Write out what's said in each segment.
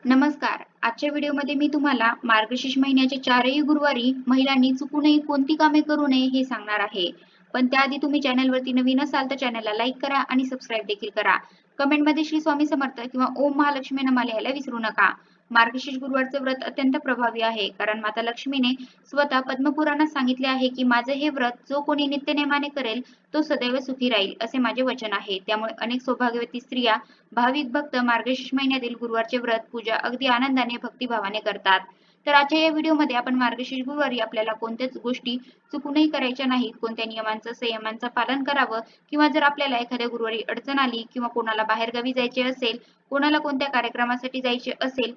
नमस्कार. आजच्या व्हिडिओमध्ये मी तुम्हाला मार्गशीर्ष महिन्याच्या चारही गुरुवारी महिलांनी चुकूनही कोणती कामे करू नये हे सांगणार आहे. पण त्याआधी तुम्ही चॅनलवरती नवीन असाल तर चॅनलला लाईक करा आणि सबस्क्राईब देखील करा. कमेंटमध्ये श्री स्वामी समर्थ किंवा ओम महालक्ष्मी नमः लिहायला विसरू नका. मार्गशीर्ष गुरुवारचे व्रत अत्यंत प्रभावी आहे कारण माता लक्ष्मीने स्वतः पद्मपुराणात सांगितले आहे की माझे हे व्रत जो कोणी नित्यनेमाने करेल तो सदैव सुखी राहील असे माझे वचन आहे. त्यामुळे अनेक सौभाग्यवती स्त्रिया भाविक भक्त मार्गशीर्ष महिन्यातील गुरुवारचे व्रत पूजा अगदी आनंदाने भक्तिभावाने करतात. तर आजच्या या व्हिडिओमध्ये आपण मार्गशीर्ष गुरुवारी आपल्याला कोणत्याच गोष्टी चुकूनही करायच्या नाहीत, कोणत्या नियमांचं संयमांचं पालन करावं किंवा जर आपल्याला एखाद्या गुरुवारी अडचण आली किंवा कोणाला बाहेरगावी जायचे असेल, कोणाला कोणत्या कार्यक्रमासाठी जायचे असेल,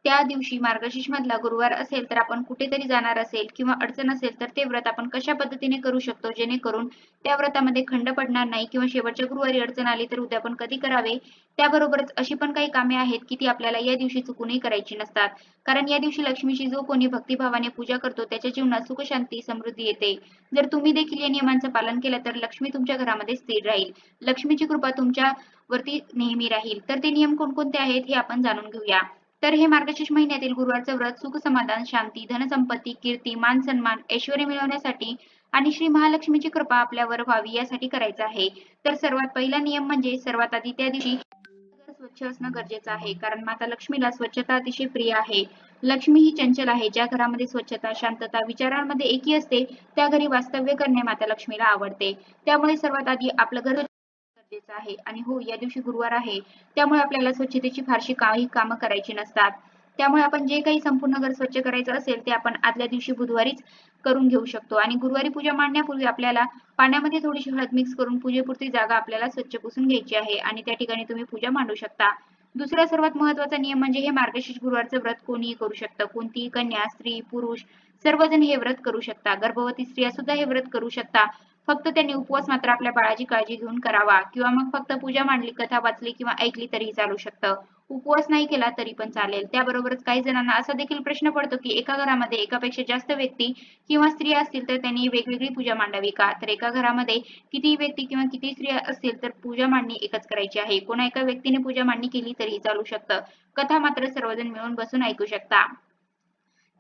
त्या दिवशी मार्गशीर्ष मधला गुरुवार असेल तर आपण कुठेतरी जाणार असेल किंवा अडचण असेल तर ते व्रत आपण कशा पद्धतीने करू शकतो जेणेकरून त्या व्रतामध्ये खंड पडणार नाही किंवा शेवटच्या गुरुवारी अडचण आली तर उद्या पण कधी करावे. त्याबरोबरच अशी पण काही कामे आहेत की ती आपल्याला या दिवशी चुकूनही करायची नसतात. कारण या दिवशी लक्ष्मीची जो कोणी भक्तिभावाने पूजा करतो त्याच्या जीवनात सुख शांती समृद्धी येते. जर तुम्ही देखील या नियमांचं पालन केलं तर लक्ष्मी तुमच्या घरामध्ये स्थिर राहील. लक्ष्मीची कृपा तुमच्या वरती नेहमी राहील. तर ते नियम कोणकोणते आहेत हे आपण जाणून घेऊया. तर हे मार्गशीर्ष महिन्यातील गुरुवारचं व्रत सुख समाधान शांती धनसंपत्ती कीर्ती मान सन्मान ऐश्वर्य मिळवण्यासाठी आणि श्री महालक्ष्मीची कृपा आपल्यावर व्हावी यासाठी करायचं आहे. तर सर्वात पहिला नियम म्हणजे सर्वात आधी त्या दिवशी घर स्वच्छ असणं गरजेचं आहे कारण माता लक्ष्मीला स्वच्छता अतिशय प्रिय आहे. लक्ष्मी ही चंचल आहे. ज्या घरामध्ये स्वच्छता शांतता विचारांमध्ये एकी असते त्या घरी वास्तव्य करणे माता लक्ष्मीला आवडते. त्यामुळे सर्वात आधी आपलं घर गरजेचं आहे आणि हो या दिवशी गुरुवार आहे त्यामुळे आपल्याला स्वच्छतेची फारशी काही कामं करायची नसतात. त्यामुळे आपण जे काही संपूर्ण घर स्वच्छ करायचं असेल ते आपण आदल्या दिवशी बुधवारीच करून घेऊ शकतो आणि गुरुवारी पूजा मांडण्यापूर्वी आपल्याला पाण्यामध्ये थोडीशी हळद मिक्स करून पूजेपुरती जागा आपल्याला स्वच्छ पुसून घ्यायची आहे आणि त्या ठिकाणी तुम्ही पूजा मांडू शकता. दुसरा सर्वात महत्त्वाचा नियम म्हणजे हे मार्गशीर्ष गुरुवारचं व्रत कोणीही करू शकतं. कोणतीही कन्या, स्त्री, पुरुष सर्वजण हे व्रत करू शकता. गर्भवती स्त्रिया सुद्धा हे व्रत करू शकता. फक्त त्यांनी उपवास मात्र आपल्या बाळाची काळजी घेऊन करावा किंवा मग फक्त पूजा मांडली, कथा वाचली किंवा ऐकली तरीही चालू शकतं. उपवास नाही केला तरी पण चालेल. त्याबरोबरच काही जणांना असा देखील प्रश्न पडतो की एका घरामध्ये एकापेक्षा जास्त व्यक्ती किंवा स्त्रिया असतील तर त्यांनी वेगवेगळी पूजा मांडावी का? तर एका घरामध्ये किती व्यक्ती किंवा किती स्त्रिया असतील तर पूजा मांडणी एकच करायची आहे. कोणा एका व्यक्तीने पूजा मांडणी केली तरीही चालू शकतं. कथा मात्र सर्वजण मिळून बसून ऐकू शकता.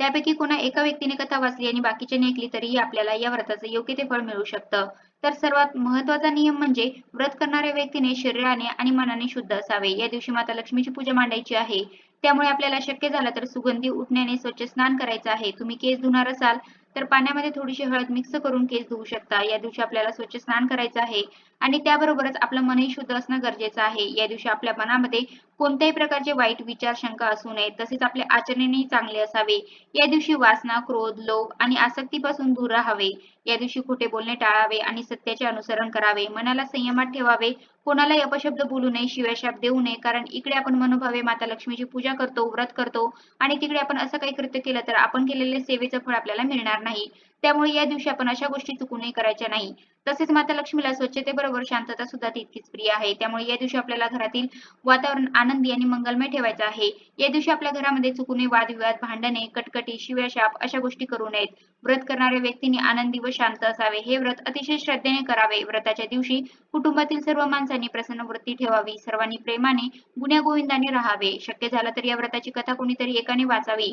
त्यापैकी कोणा एका व्यक्तीने कथा वाचली आणि बाकीच्यांनी ऐकली तरीही आपल्याला या व्रताचं योग्य ते फळ मिळू शकतं. तर सर्वात महत्त्वाचा नियम म्हणजे व्रत करणाऱ्या व्यक्तीने शरीराने आणि मनाने शुद्ध असावे. या दिवशी माता लक्ष्मीची पूजा मांडायची आहे. त्यामुळे आपल्याला शक्य झालं तर सुगंधी उठण्याने स्वच्छ स्नान करायचं आहे. तुम्ही केस धुणार असाल तर पाण्यामध्ये थोडीशी हळद मिक्स करून केस धुवू शकता. या दिवशी आपल्याला स्वच्छ स्नान करायचं आहे आणि त्याबरोबरच आपलं मनही शुद्ध असणं गरजेचं आहे. या दिवशी आपल्या मनामध्ये कोणत्याही प्रकारचे वाईट विचार शंका असू नयेत. तसेच आपले आचरणही चांगले असावे. या दिवशी वासना, क्रोध, लोभ आणि आसक्तीपासून दूर राहावे. या दिवशी खोटे बोलणे टाळावे आणि सत्याचे अनुसरण करावे. मनाला संयमात ठेवावे. कोणालाही अपशब्द बोलू नये, शिव्याशाप देऊ नये. कारण इकडे आपण मनोभावे माता लक्ष्मीची पूजा करतो, व्रत करतो आणि तिकडे आपण असं काही कृत्य केलं तर आपण केलेले सेवेचं फळ आपल्याला मिळणार नाही. त्यामुळे या दिवशी आपण अशा गोष्टी चुकूनही करायच्या नाही. तसेच माता लक्ष्मीला स्वच्छतेबरोबर शांतता सुद्धा तितकीच प्रिय आहे. त्यामुळे या दिवशी आपल्याला घरातील वातावरण आनंदी आणि मंगलमय ठेवायचं आहे. या दिवशी आपल्या घरामध्ये चुकूनही वादविवाद, भांडणे, कटकटी, शिव्याशाप अशा गोष्टी करू नयेत. व्रत करणाऱ्या व्यक्तींनी आनंदी व शांत असावे. हे व्रत अतिशय श्रद्धेने करावे. व्रताच्या दिवशी कुटुंबातील सर्व माणसांनी प्रसन्न वृत्ती ठेवावी. सर्वांनी प्रेमाने, गुण्यागोविंदाने राहावे. शक्य झालं तर या व्रताची कथा कोणीतरी एकाने वाचावी.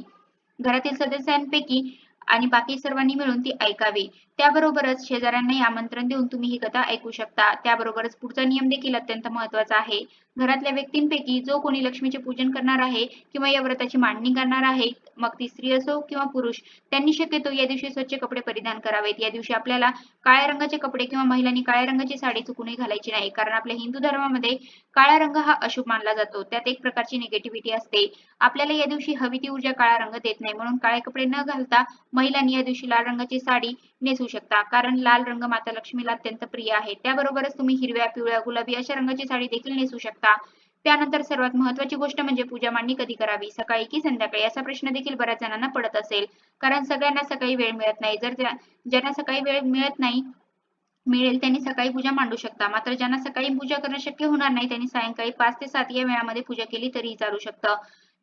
घरातील सदस्यांपैकी आणि बाकी सर्वांनी मिळून ती ऐकावी. त्याबरोबरच शेजाऱ्यांनाही आमंत्रण देऊन तुम्ही ही कथा ऐकू शकता. त्याबरोबरच पुढचा नियम देखील अत्यंत महत्त्वाचा आहे. घरातल्या व्यक्तींपैकी जो कोणी लक्ष्मीचे पूजन करणार आहे किंवा या व्रताची मांडणी करणार आहे, मग ती स्त्री असो किंवा पुरुष, त्यांनी शक्यतो या दिवशी स्वच्छ कपडे परिधान करावेत. या दिवशी आपल्याला काळ्या रंगाचे कपडे किंवा महिलांनी काळ्या रंगाची साडी चुकूनही घालायची नाही. कारण आपल्या हिंदू धर्मामध्ये काळा रंग हा अशुभ मानला जातो. त्यात एक प्रकारची निगेटिव्हिटी असते. आपल्याला या दिवशी हवी ती ऊर्जा काळा रंग देत नाही. म्हणून काळे कपडे न घालता महिलांनी या दिवशी लाल रंगाची साडी नेसू शकता. कारण लाल रंग माता लक्ष्मीला अत्यंत प्रिय आहे. त्याबरोबरच तुम्ही हिरव्या, पिवळ्या, गुलाबी अशा रंगाची साडी देखील नेसू शकता. त्यानंतर सर्वात महत्त्वाची गोष्ट म्हणजे पूजा मांडणी कधी करावी, सकाळी की संध्याकाळी असा प्रश्न देखील बऱ्याच जणांना पडत असेल. कारण सगळ्यांना सकाळी वेळ मिळत नाही. ज्यांना सकाळी वेळ मिळत नाही मिळेल त्यांनी सकाळी पूजा मांडू शकता. मात्र ज्यांना सकाळी पूजा करणं शक्य होणार नाही त्यांनी सायंकाळी 5 ते 7 या वेळामध्ये पूजा केली तरीही चालू शकतं.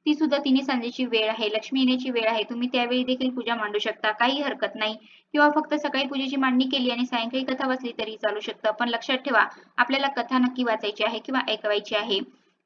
ती सुद्धा तिन्ही सांजेची वेळ आहे, लक्ष्मी येण्याची वेळ आहे. तुम्ही त्यावेळी देखील पूजा मांडू शकता. काही हरकत नाही. किंवा फक्त सकाळी पूजेची मांडणी केली आणि सायंकाळी कथा वाचली तरीही चालू शकतं. पण लक्षात ठेवा, आपल्याला कथा नक्की वाचायची आहे किंवा ऐकवायची आहे.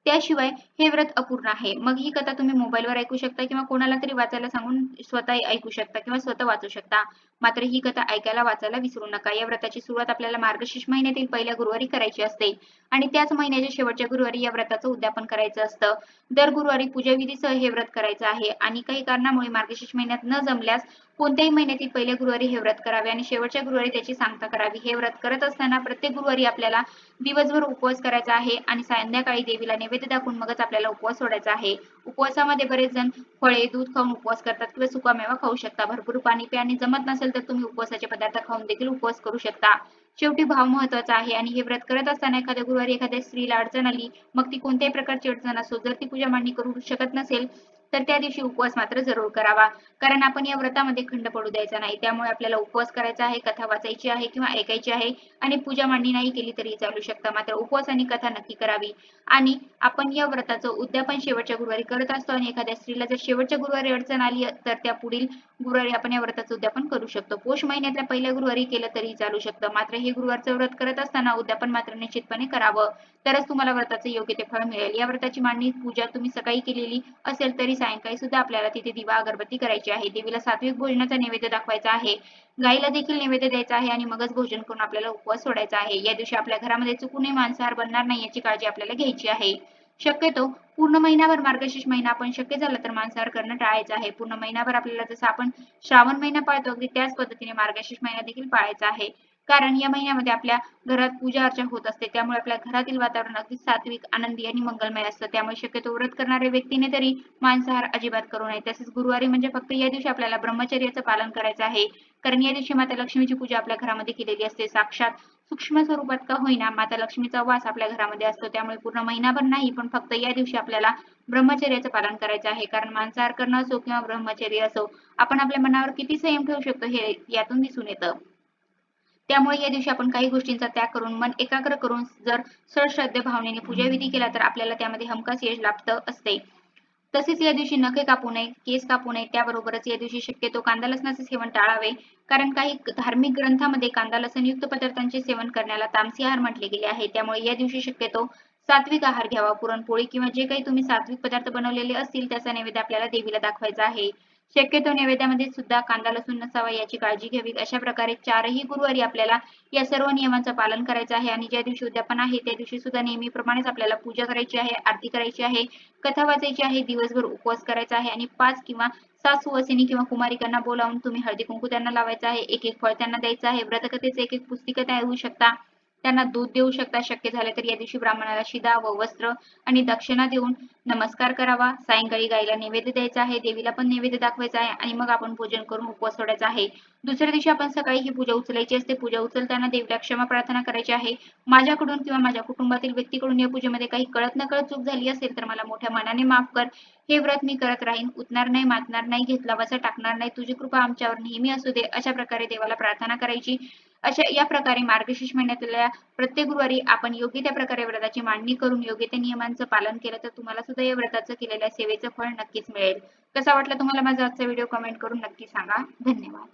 त्याशिवाय हे व्रत अपूर्ण आहे. मग ही कथा तुम्ही मोबाईलवर ऐकू शकता किंवा कोणाला तरी वाचायला सांगून स्वतः ऐकू शकता किंवा स्वतः वाचू शकता. मात्र ही कथा ऐकायला वाचायला विसरू नका. या व्रताची सुरुवात आपल्याला मार्गशीर्ष महिन्यातील पहिल्या गुरुवारी करायची असते आणि त्याच महिन्याच्या शेवटच्या गुरुवारी या व्रताचं उद्यापन करायचं असतं. दर गुरुवारी पूजाविधीसह हे व्रत करायचं आहे आणि काही कारणामुळे मार्गशीर्ष महिन्यात न जमल्यास कोणत्याही महिन्यातील पहिल्या गुरुवारी हे व्रत करावे आणि शेवटच्या गुरुवारी त्याची सांगता करावी. हे व्रत करत असताना प्रत्येक गुरुवारी आपल्याला दिवसभर उपवास करायचा आहे आणि संध्याकाळी देवीला नैवेद्य दाखवून मगच आपल्याला उपवास सोडायचा आहे. उपवासामध्ये बरेच जण फळे, दूध खाऊन उपवास करतात किंवा सुकामेवा खाऊ शकता. भरपूर पाणी प्या आणि जमत नसेल तर तुम्ही उपवासाचे पदार्थ खाऊन देखील उपवास करू शकता. शेवटी भाव महत्वाचा आहे आणि हे व्रत करत असताना एखाद्या गुरुवारी एखाद्या स्त्रीला अडचण आली, मग ती कोणत्याही प्रकारची अडचण असो, जर ती पूजा मांडणी करू शकत नसेल तर त्या दिवशी उपवास मात्र जरूर करावा. कारण आपण या व्रतामध्ये खंड पडू द्यायचा नाही. त्यामुळे आपल्याला उपवास करायचा आहे, कथा वाचायची आहे किंवा ऐकायची आहे आणि पूजा मांडणी नाही केली तरी चालू शकतं. मात्र उपवास आणि कथा नक्की करावी. आणि आपण या व्रताचं उद्यापन शेवटच्या गुरुवारी करत असतो आणि एखाद्या स्त्रीला जर शेवटच्या गुरुवारी अडचण आली तर त्या पुढील गुरुवारी आपण या व्रताचं उद्यापन करू शकतो. पौष महिन्यातल्या पहिल्या गुरुवारी केलं तरी चालू शकतं. मात्र हे गुरुवारचं व्रत करत असताना उद्यापन मात्र निश्चितपणे करावं. तरच तुम्हाला व्रताचं योग्य ते फळ मिळेल. या व्रताची मांडणी पूजा तुम्ही सकाळी केलेली असेल तरी सायंकाळी सुद्धा आपल्याला तिथे दिवा अगरबत्ती करायची आहे. देवीला सात्विक भोजनाचा नैवेद्य दाखवायचा आहे. गाईला देखील नैवेद्य द्यायचा आहे आणि मगच भोजन करून आपल्याला उपवास सोडायचा आहे. या दिवशी आपल्या घरामध्ये चुकूनही मांसाहार बनणार नाही याची काळजी आपल्याला घ्यायची आहे. शक्यतो पूर्ण महिनाभर मार्गशीर्ष महिना आपण शक्य झालं तर मांसाहार करणं टाळायचं आहे. पूर्ण महिनाभर आपल्याला जसं आपण श्रावण महिना पाळतो अगदी त्याच पद्धतीने मार्गशीर्ष महिना देखील पाळायचा आहे. कारण या महिन्यामध्ये आपल्या घरात पूजा अर्चा होत असते. त्यामुळे आपल्या घरातील वातावरण अगदी सात्विक, आनंदी आणि मंगलमय असतं. त्यामुळे शक्यतो व्रत करणाऱ्या व्यक्तीने तरी मांसाहार अजिबात करू नये. तसेच गुरुवारी म्हणजे फक्त या दिवशी आपल्याला ब्रह्मचर्याचं पालन करायचं आहे. कारण या दिवशी माता लक्ष्मीची पूजा आपल्या घरामध्ये केलेली असते. साक्षात सूक्ष्म स्वरूपात का होईना माता लक्ष्मीचा वास आपल्या घरामध्ये असतो. त्यामुळे पूर्ण महिनाभर नाही पण फक्त या दिवशी आपल्याला ब्रह्मचर्याचं पालन करायचं आहे. कारण मांसाहार करणं असो किंवा ब्रह्मचर्य असो, आपण आपल्या मनावर किती संयम ठेवू शकतो हे यातून दिसून येतं. त्यामुळे या दिवशी आपण काही गोष्टींचा त्याग करून मन एकाग्र करून जर सश्रद्धे भावनेने पूजाविधी केला तर आपल्याला त्यामध्ये हमखास यश लाभत असते. तसेच या दिवशी नखे कापू नये, केस कापू नये. त्याबरोबरच या दिवशी शक्यतो कांदा लसणाचे सेवन टाळावे. कारण काही धार्मिक ग्रंथामध्ये कांदा लसणयुक्त पदार्थांचे सेवन करण्याला तामसी आहार म्हटले गेले आहे. त्यामुळे या दिवशी शक्यतो सात्विक आहार घ्यावा. पुरणपोळी किंवा जे काही तुम्ही सात्विक पदार्थ बनवलेले असतील त्याचा नैवेद्य आपल्याला देवीला दाखवायचा आहे. शक्यतो नैवेद्यामध्ये सुद्धा कांदा लसूण नसावा याची काळजी घ्यावी. अशा प्रकारे चारही गुरुवारी आपल्याला या सर्व नियमांचं पालन करायचं आहे आणि ज्या दिवशी उद्यापन आहे त्या दिवशी सुद्धा नेहमीप्रमाणेच आपल्याला पूजा करायची आहे, आरती करायची आहे, कथा वाचायची आहे, दिवसभर उपवास करायचा आहे आणि 5 किंवा 7 सुवासिनी किंवा कुमारिकांना बोलावून तुम्ही हळदी कुंकू त्यांना लावायचं आहे. एक एक फळ त्यांना द्यायचं आहे. व्रतकथेचे एक एक पुस्तिका तयार होऊ शकता. त्यांना दूध देऊ शकता. शक्य झाले तर या दिवशी ब्राह्मणाला शिदा व वस्त्र आणि दक्षिणा देऊन नमस्कार करावा. सायंकाळी गायीला नैवेद्य द्यायचा आहे. देवीला पण नैवेद्य दाखवायचा आहे आणि मग आपण पूजन करून उपवास सोडायचा आहे. दुसऱ्या दिवशी आपण सकाळी ही पूजा उचलायची असते. पूजा उचलताना देवीला क्षमा प्रार्थना करायची आहे. माझ्याकडून किंवा माझ्या कुटुंबातील व्यक्तीकडून या पूजेमध्ये काही कळत नकळत चूक झाली असेल तर मला मोठ्या मनाने माफ कर. हे व्रत मी करत राहीन. उतणार नाही, मातणार नाही, घेतला वसा टाकणार नाही. तुझी कृपा आमच्यावर नेहमी असू दे. अशा प्रकारे देवाला प्रार्थना करायची. अशा या प्रकारे मार्गशीर्ष महिन्यातल्या प्रत्येक गुरुवारी आपण योग्य त्या प्रकारे व्रताची मांडणी करून योग्य त्या नियमांचं पालन केलं तर तुम्हाला सुद्धा या व्रताचं केलेल्या सेवेचं फळ नक्कीच मिळेल. कसा वाटला तुम्हाला माझा आजचा व्हिडिओ कमेंट करून नक्की सांगा. धन्यवाद.